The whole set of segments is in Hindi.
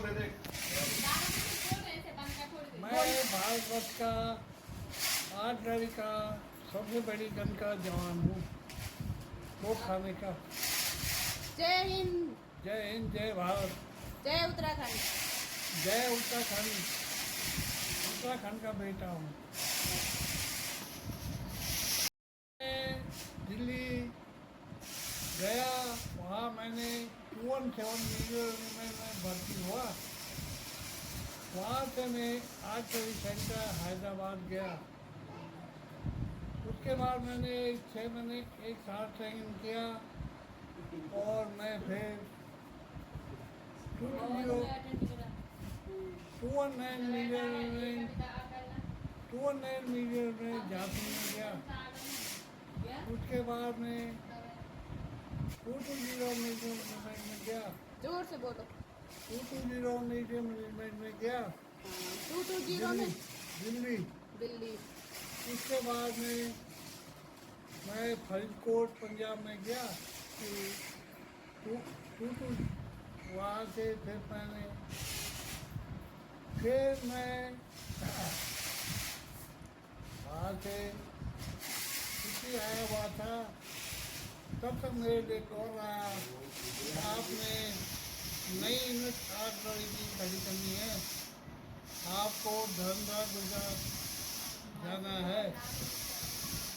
मैं भारतवर्ष का 8 गाड़ी का सबसे बड़ी गन का जवान हूँ, वो खाने का। जय हिंद। जय हिंद, जय भारत, जय उत्तराखंड। जय उत्तराखंड। उत्तराखंड का बेटा हूँ। मैं दिल्ली गया, वहाँ मैंने 217 मीडियम में मैं भर्ती हुआ। वहाँ से मैं आर्टिलरी सेंटर हैदराबाद गया। उसके बाद मैंने 6 महीने 1 साल ट्रेनिंग किया और मैं फिर 219 मीडियम में झांसी में गया। उसके बाद में 220 मीडियम में गया। जोर से बोलो। 220 मीडियम में गया। 220 में दिल्ली। दिल्ली। उसके बाद में मैं फरीदकोट पंजाब में गया। वहाँ से फिर मैं वहाँ से छुट्टी आया हुआ था। तब तक मेरे लिए कॉल आया, आपने नई यूनिट 8 गाड़ी की खड़ी करनी है, आपको धर्मदार गुजरात जाना है।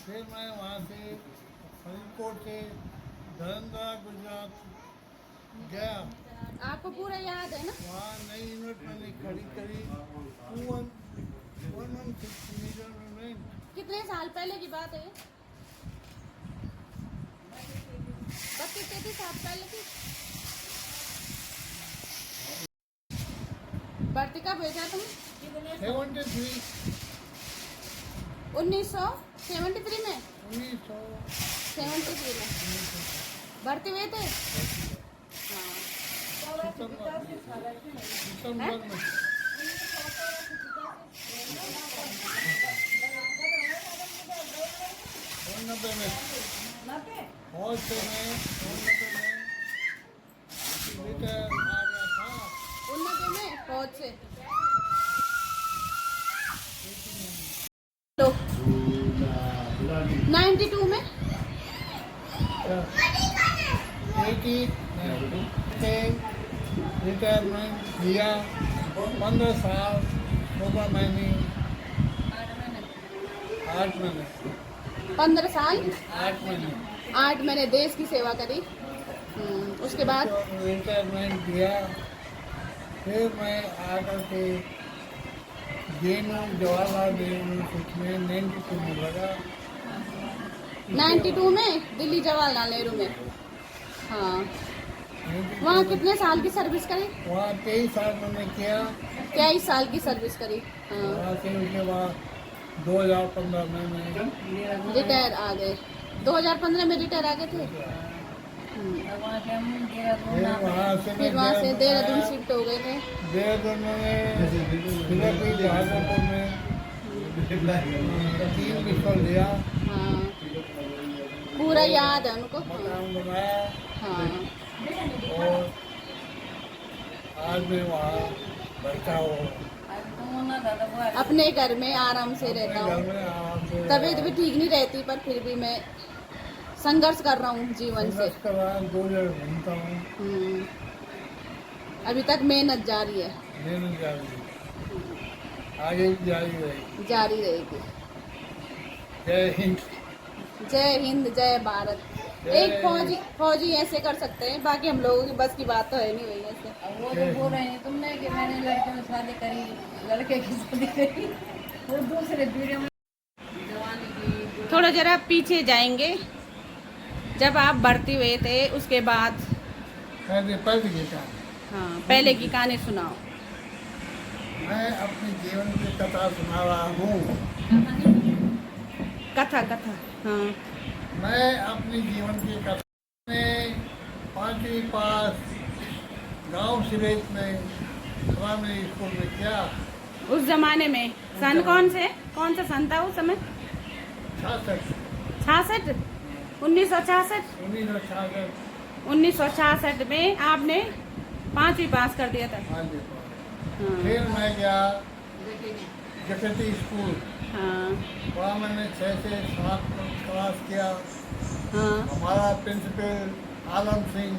फिर मैं वहाँ से फरीदकोट से धर्मदार गुजरात गया। आपको पूरा याद है ना? वहाँ नई यूनिट मैंने खड़ी करी 116 मीटर में। कितने साल पहले की बात है? 32-33 साल पहले की। भर्ती कब भेजा तुम? 73 1973 में। 1973 में भर्ती हुए थे। सितंबर में। और से मैं रिटायर आ गया था। 89 में फौज से। लो 92 में। 80 रिटायरमेंट दिया। 15 साल 16 महीने 8 महीने 15 साल 8 महीने 8 महीने देश की सेवा करी। उसके बाद रिटायरमेंट दिया। फिर मैं आकर के जवाहरलाल यूनिवर्सिटी में 92 में लगा। 92 में दिल्ली जवाहरलाल नेहरू में। हाँ, वहाँ कितने साल की सर्विस करी? वहाँ 23 साल मैंने किया। 23 साल की सर्विस करी। हाँ। वहाँ से उसके बाद 2015 में मैं रिटायर आ गए। 2015 में रिटायर आ गए थे। फिर वहाँ से देहरादून शिफ्ट हो गए थे। देहरादून में भागलपुर में 3 विफल दिया। हाँ, पूरा याद है उनको। मकान बनाया। हाँ। और आज मैं वहाँ बैठा हूँ अपने घर में आराम से रहता हूँ। तबीयत भी ठीक नहीं रहती, पर फिर भी मैं संघर्ष कर रहा हूँ जीवन से। 2 जगह घूमता हूँ। अभी तक मेहनत जारी है। मेहनत जारी है, आगे भी जारी रहेगी। जारी रहेगी। जय हिंद। जय हिंद, जय भारत। एक फौजी ऐसे कर सकते हैं, बाकी हम लोगों की बस की बात तो है नहीं। वही ऐसे वो जो बोल रहे हैं तुमने कि मैंने लड़के में शादी करी, लड़के की शादी करी, वो दूसरे वीडियो में जवानी की। थोड़ा जरा पीछे जाएंगे। जब आप भर्ती हुए थे उसके बाद पहले की कहानी। हाँ, पहले की कहानी सुनाओ। मैं अपने जीवन की कथा सुना रहा हूँ। कथा। हाँ। मैं अपने जीवन की कथा में 5वीं पास गांव सिरेज में प्राइमरी स्कूल में किया। उस जमाने में सन कौन सा सन था उस समय? 66 1966 में आपने 5वीं पास कर दिया था। हाँ जी। हाँ फिर मैं गया जकती स्कूल, हाँ वहाँ मैंने 6 से 7 क्लास किया। हाँ हमारा प्रिंसिपल आलम सिंह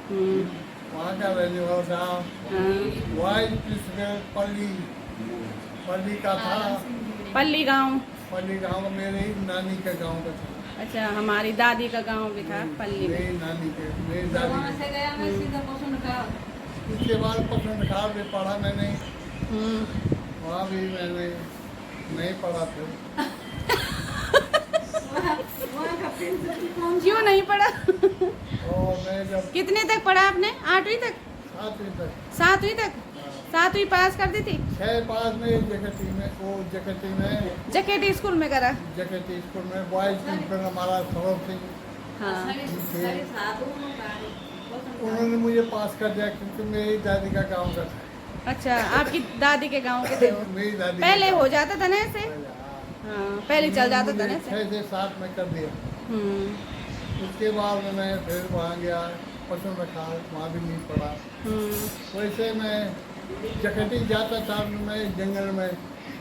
हम्म, वहाँ का रहने वाला था। हाँ। वाइस प्रिंसिपल पल्ली का था। पल्ली गांव। पल्ली गांव मेरी नानी के गांव का था। अच्छा, हमारी दादी का गांव भी था पल्ली में। मेरी नानी के, मेरी वहाँ दादी से गया मैं सीधा पसंद का के। उसके बाद पसंद खा भी पढ़ा मैंने, हम्म, वहाँ भी मैंने नहीं पढ़ा फिर। वहाँ का प्रिंसिपल कौन क्यों नहीं पढ़ा? और मैं जब कितने तक पढ़ा आपने? 8वीं तक? 7वीं तक, 7वीं तक? 7वीं पास कर दी थी? 6 पास में जकती में, वो जकती में, जकेटी स्कूल में करा? जकती स्कूल में बॉयज प्रिंसिपल हमारा सौरभ सिंह, हाँ। सारे साधु उन्होंने मुझे पास कर दिया क्योंकि मेरी दादी का गांव का था। अच्छा, आपकी दादी के गांव के थे वो? मेरी दादी पहले का हो गाँव। जाता था ना ऐसे? हाँ, पहले चल जाता था ना ऐसे? 6 से 7 में कर दिया। हम्म, उसके बाद मैं फिर वहाँ गया, पसंद रखा, वहाँ भी नहीं पढ़ा। वैसे मैं जकती जाता था, मैं जंगल में,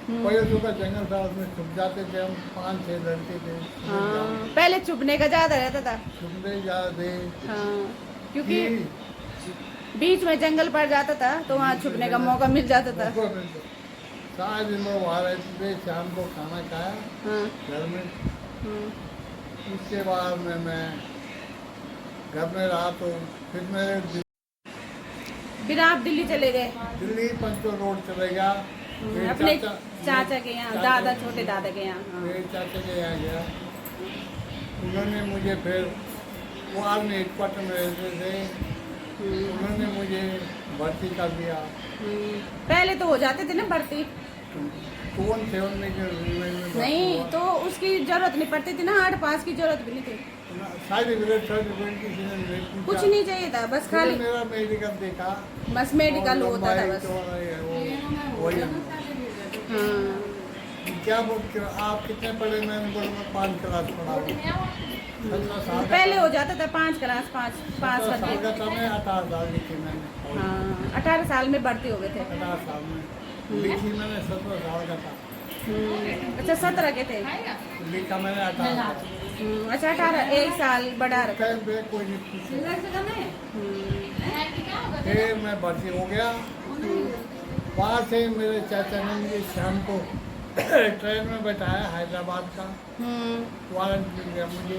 पयोसू का जंगल था, उसमें छुप जाते थे हम, 5-6 लड़के थे। हाँ, पहले छुपने का ज्यादा रहता था। छुपने जाते हाँ, क्योंकि बीच में जंगल पड़ जाता था तो वहाँ छुपने का मौका मिल जाता था। सारे दिन लोग वहाँ रहते थे, शाम को खाना खाया हाँ, घर में। हम्म, उसके बाद में मैं घर में रहा तो फिर मैं फिर आप दिल्ली चले गए? दिल्ली पंचो रोड चले गया। मेरे अपने चाचा के यहाँ, दादा, छोटे दादा के यहाँ। हाँ। मेरे चाचा के यहाँ गया। उन्होंने मुझे फिर, वो आर्मी हेडक्वार्टर में रहते थे, उन्होंने मुझे भर्ती कर दिया। पहले तो हो जाते थे ना भर्ती? 217 में जो रेलवे में भर्ती नहीं हुआ। तो उसकी जरूरत नहीं पड़ती थी ना, 8 पास की जरूरत भी नहीं थी। सर्टिफिकेट किसी ने नहीं पूछा। कुछ नहीं चाहिए था, बस फिर खाली मेरा मेडिकल देखा, बस मेडिकल और होता था लंबाई बस। चौड़ाई है, वो वही। हाँ, क्या बोलते हो आप, कितने पढ़े? मैंने बोला मैं 5 क्लास पढ़ा हूँ। 17 साल का पहले था। हो जाता था 5 क्लास, 5 पास 17 साल का करके। था मैं, 18 साल की थी मैंने। हाँ, 18 साल में भर्ती हो गए थे। 18 साल में लिखी मैंने, 17 साल का था। अच्छा, 17 के थे? लिखा मैंने 18 साल का। अच्छा, 18, 1 साल बढ़ा रखा। टाइम पे कोई नहीं पूछा। सिलर से करना है फिर मैं भर्ती हो गया। वहाँ से मेरे चाचा ने मुझे शाम को ट्रेन में बैठाया हैदराबाद का, वारंट मिल गया मुझे।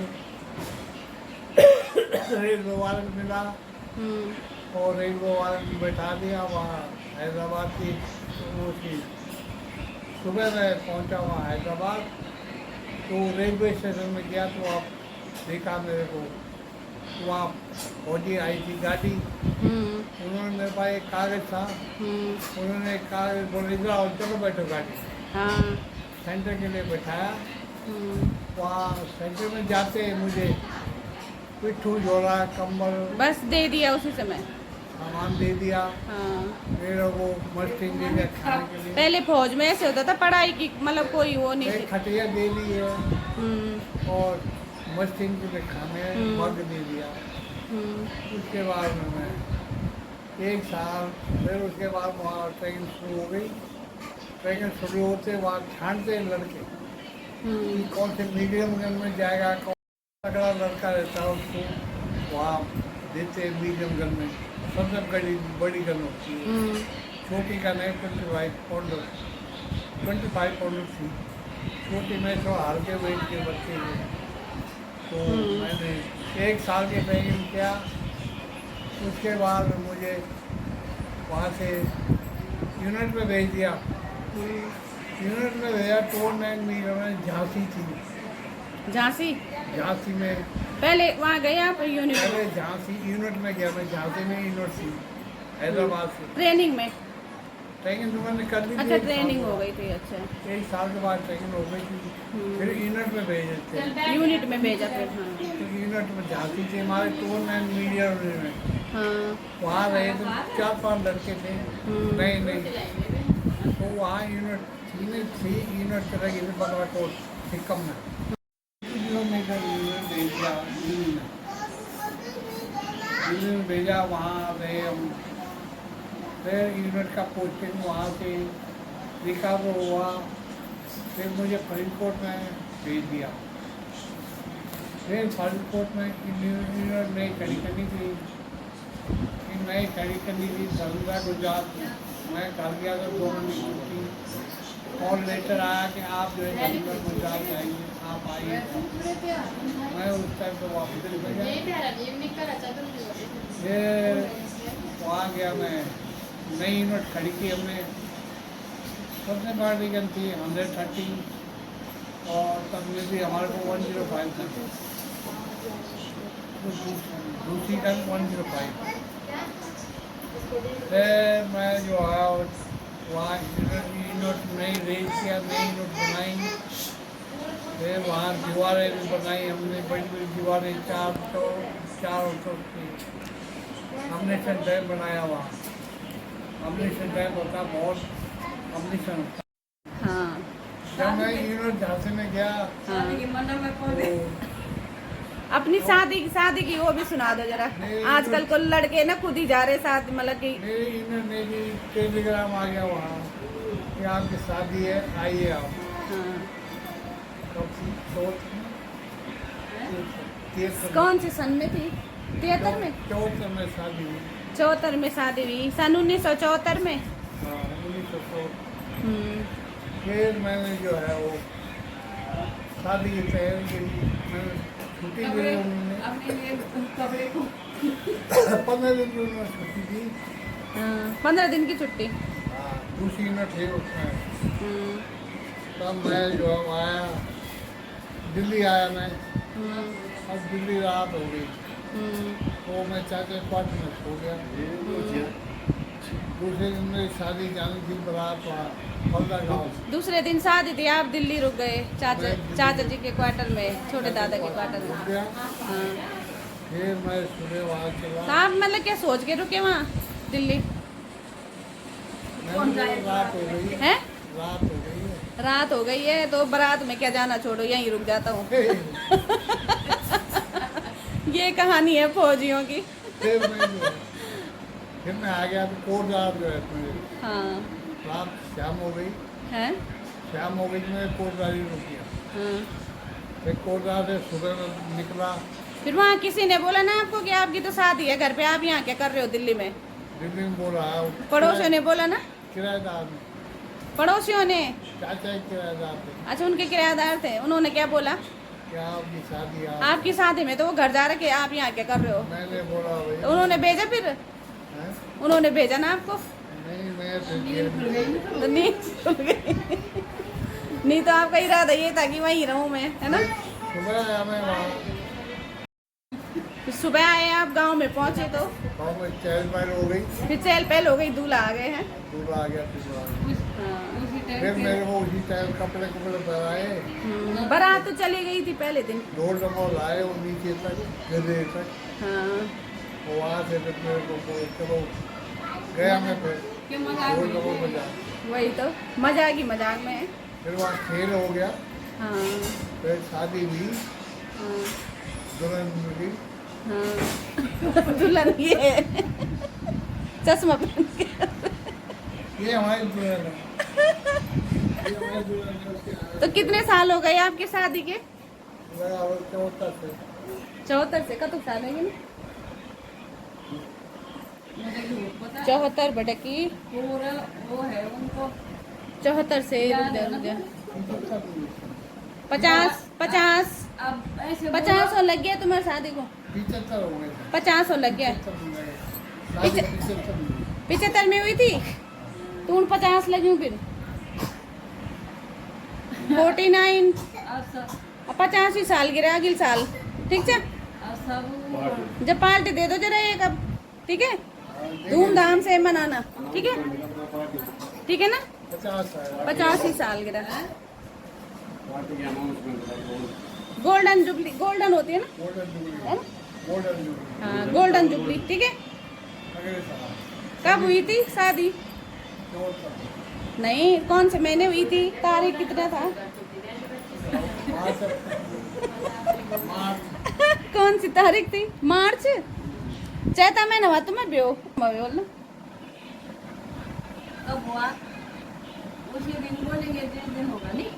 रेलवे वारंट मिला और रेलवे वारंट में बैठा दिया वहाँ हैदराबाद की। वो थी, सुबह मैं पहुँचा वहाँ हैदराबाद, तो रेलवे स्टेशन में गया तो आप देखा मेरे को, वहाँ फौजी आई थी गाड़ी, उन्होंने मेरे पास एक कागज़ था, उन्होंने एक कागज़ बोले इधर आओ, चलो बैठो गाड़ी। हाँ, सेंटर के लिए बैठाया। वहाँ सेंटर में जाते मुझे पिट्ठू, झोला, कंबल, बस दे दिया उसी समय। सामान दे दिया। हाँ, फिर वो मस्टिंग दे दिया खाने के लिए। पहले फौज में ऐसे होता था, पढ़ाई की मतलब कोई वो नहीं एक थी। खटिया दे दी है हम्म, और मस्टिंग के लिए खाने मग दे दिया। उसके बाद में मैं 1 साल, फिर उसके बाद वहाँ ट्रेन शुरू हो गई। ट्रेन शुरू होते वहाँ छांटते हैं लड़के कि कौन से मीडियम गन में जाएगा, कौन तगड़ा लड़का रहता है उसको वहाँ देते हैं मीडियम गन में। सबसे बड़ी गन होती है, छोटी गन है 25 पाउंडर थी। छोटी में तो हल्के वेट के बच्चे थे। तो मैंने 1 साल के ट्रेनिंग किया। उसके बाद मुझे वहाँ से यूनिट में भेज दिया। यूनिट में भेजा, 29 मील में झांसी थी। झांसी में पहले वहाँ गए आप यूनिट में? पहले झांसी यूनिट में गया मैं। झांसी में यूनिट थी हैदराबाद से। ट्रेनिंग में? ट्रेनिंग तो मैंने कर ली थी। अच्छा, 1 साल ट्रेनिंग के हो बाद। गई थी। अच्छा, 1 साल के बाद ट्रेनिंग हो गई थी। फिर यूनिट में भेजे थे। यूनिट में भेजा फिर? हाँ, तो यूनिट में झांसी थी हमारे 29 मीडियम में। हाँ, वहाँ रहे तो 4-5 लड़के थे, नहीं तो वहाँ यूनिट थी। यूनिट चला गई थी बगलाकोट सिक्किम में। किलोमीटर यूनिट भेज दिया दिल्ली में भेजा। वहाँ रहे हम फिर यूनिट का पोस्टिंग वहाँ से रिकवर हुआ, फिर मुझे फरीदकोट में भेज दिया। फिर फरीदकोट में यूनिट नई खड़ी करनी थी, नई खड़ी करनी थी दरभंगा गुजरात में। मैं घर गया तो 2 महीने की छुट्टी और लेटर आया कि आप जो है दरभंगा गुजरात जाइए, आप आइए। मैं उस टाइम तो वापस निकल गया। फिर वहाँ गया मैं, नई यूनिट खड़ी की हमने। सबसे बड़ी गन थी 130 और तब में भी हमारे को 105 था, तो दूसरी गन 105। फिर मैं जो आया वहाँ यूनिट नई रेज किया, नई यूनिट बनाई। फिर वहाँ दीवारें भी बनाई हमने, बड़ी बड़ी दीवारें 400 की। अम्बेडकर डैम बनाया वहाँ। अम्बेडकर डैम होता बहुत अम्बेडकर। हाँ जब मैं यूनिट झांसी में गया तो अपनी शादी की वो भी सुना दो जरा। आजकल को लड़के ना खुद ही जा रहे साथ, मतलब कि मेरी यूनिट मेरी टेलीग्राम आ गया वहाँ कि आपकी शादी है, आइए आप। हाँ। कौन कौन से सन में थी? 73 में? 74 में शादी हुई। 74 में शादी हुई, सन 1974 में। हाँ 1974। हम्म। फिर मैंने जो है वो शादी की तैयारी की, मैंने छुट्टी ली उन्होंने। 15 दिन की उन्होंने छुट्टी दी। 15 दिन की छुट्टी। हाँ दूसरी यूनिट है उसमें। हम्म। तब मैं जो है आया, दिल्ली आया मैं। अब दिल्ली रात हो गई तो मैं चाचा क्वार्टर में सो गया। दूसरे दिन मेरी शादी जानी थी बारात वहाँ फलदा गाँव। दूसरे दिन शादी थी, आप दिल्ली रुक गए चाचा जी के क्वार्टर में, छोटे दादा के क्वार्टर में। गया। हाँ। फिर मैं सुबह वहाँ चला। तो आप मतलब क्या सोच के रुके वहाँ दिल्ली? रात हो गई है, रात हो गई है। रात हो गई है तो बारात में क्या जाना, छोड़ो यहीं रुक जाता हूँ। ये कहानी है फौजियों की। फिर मैं आ गया तो कोटद्वार जो है मेरे हाँ। रात शाम हो गई, हैं? शाम हो गई तो मैं कोटद्वार ही रुक गया। हाँ। फिर कोटद्वार से सुबह में निकला। फिर वहाँ किसी ने बोला ना आपको कि आपकी तो शादी है घर पे, आप यहाँ क्या कर रहे हो दिल्ली में? दिल्ली में बोल रहा है पड़ोसियों ने बोला ना? किराएदार ने, पड़ोसियों ने? चाचा ही किराएदार थे। अच्छा उनके किराएदार थे, उन्होंने क्या बोला? क्या आपकी शादी आपकी शादी में तो वो घर जा रहे कि आप यहाँ क्या कर रहे हो? मैंने बोला भाई। तो उन्होंने भेजा फिर? हैं? उन्होंने भेजा ना आपको? नहीं मैं तो तो नींद खुल गई। नहीं तो आपका इरादा ये था कि वहीं रहूं मैं, है ना? सुबह आया मैं वहाँ। फिर सुबह आए आप, गांव में पहुंचे तो गाँव में चहल पहल हो गई, फिर चहल पहल हो गई, दूल्हा आ गए हैं। दूल्हा आ गया। हाँ। फिर मेरे को उसी टाइम कपड़े पहनाए। बारात तो चली गई थी पहले दिन। ढोल डमोल आए और नीचे तक गले तक। हाँ। और वहाँ से फिर मेरे को चलो गया मैं, फिर ढोल डमोल बजा। वही तो मजाक में। फिर वहाँ खेल हो गया। हाँ। फिर शादी हुई, हाँ। दुल्हन मिली। हाँ। दुल्हन ये चश्मा पहन के। ये हमारी दुल्हन है। ये हमारी दुल्हन है, उसके तो कितने साल हो गए आपकी शादी के? लगा वो 74 से। 74 से कतुक साल है ये? 74 बटकी वो है उनको 74 से 50 अब ऐसे 50 और लग गया तुम्हारी शादी को? 75 हो गए। 50 और लग गया। 75 में हुई थी तो 49 लगी फिर 49 85 साल गिरा अगले साल। ठीक है, सब जब पार्टी दे दो जरा एक अब, ठीक है? धूमधाम से मनाना, ठीक है? ठीक है ना? 85 साल गिरा। गोल्डन जुबली, गोल्डन होती है ना? है ना? हाँ गोल्डन जुबली, ठीक है? कब हुई थी शादी? नहीं, कौन से महीने हुई थी? तारीख कितना था? कौन सी तारीख थी? मार्च? चैता महीना हुआ तुम्हें ब्यो बोलना। कब हुआ उसी दिन बोलेंगे, जिस दिन होगा नहीं।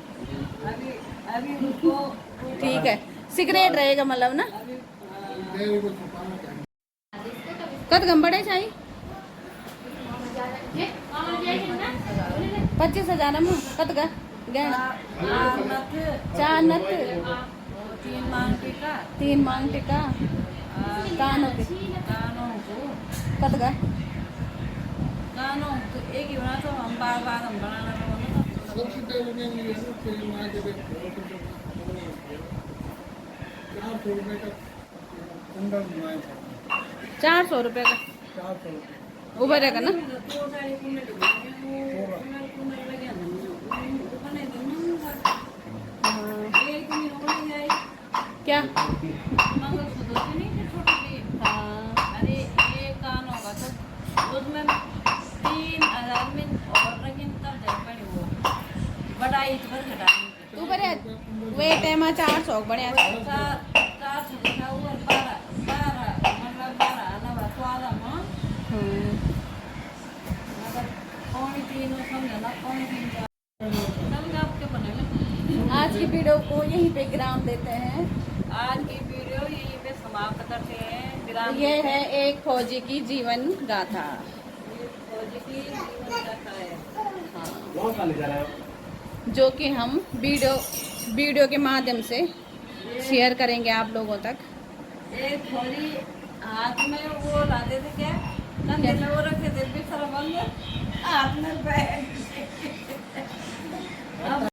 अभी अभी उनको ठीक है, सिगरेट रहेगा मतलब ना। अभी देवी को छुपाना चाहिए। कद गंबड़े चाहिए 25,000 में कद का गहना चार नथ 3 मांग टीका 3 मांग टिका कानों के कानों को कद का कानों तो एक ही बना, तो हम बार बार हम बनाना होगा। सबसे पहले मैं लिए ना तेरी माँ के देख 400 रुपये का कुंडल बनवाया था। 400 रुपये का 400 रुपये ऊपर रहेगा ना। तो सारी कुंडल कुंडल लगे हैं, वो बने देना हाँ, एक दिन हो जाए। क्या मंगलसूत्र से नहीं थे छोटे से। हाँ अरे ये कानों का तो उसमें 3,000 में और लेकिन तब जाए पड़ी वो बड़ा इस पर घटाने ऊपर है वे टाइम 400 बढ़िया चार सौ देखा हुआ 12 मतलब 12 नवा 14 में मतलब 3.5 समझो ना 3.5 समझ आपके बनेगा। आज की वीडियो को यहीं पे विराम देते हैं। आज की वीडियो यहीं पे समाप्त करते हैं। विराम ये देते है हैं। एक फौजी की जीवन गाथा। ये फौजी की जीवन गाथा है। जो कि हम वीडियो के माध्यम से शेयर करेंगे आप लोगों तक। एक फौजी हाथ में वो लाते थे, क्या कंधे में वो रखे थे, बिखर बंद हाथ में बैग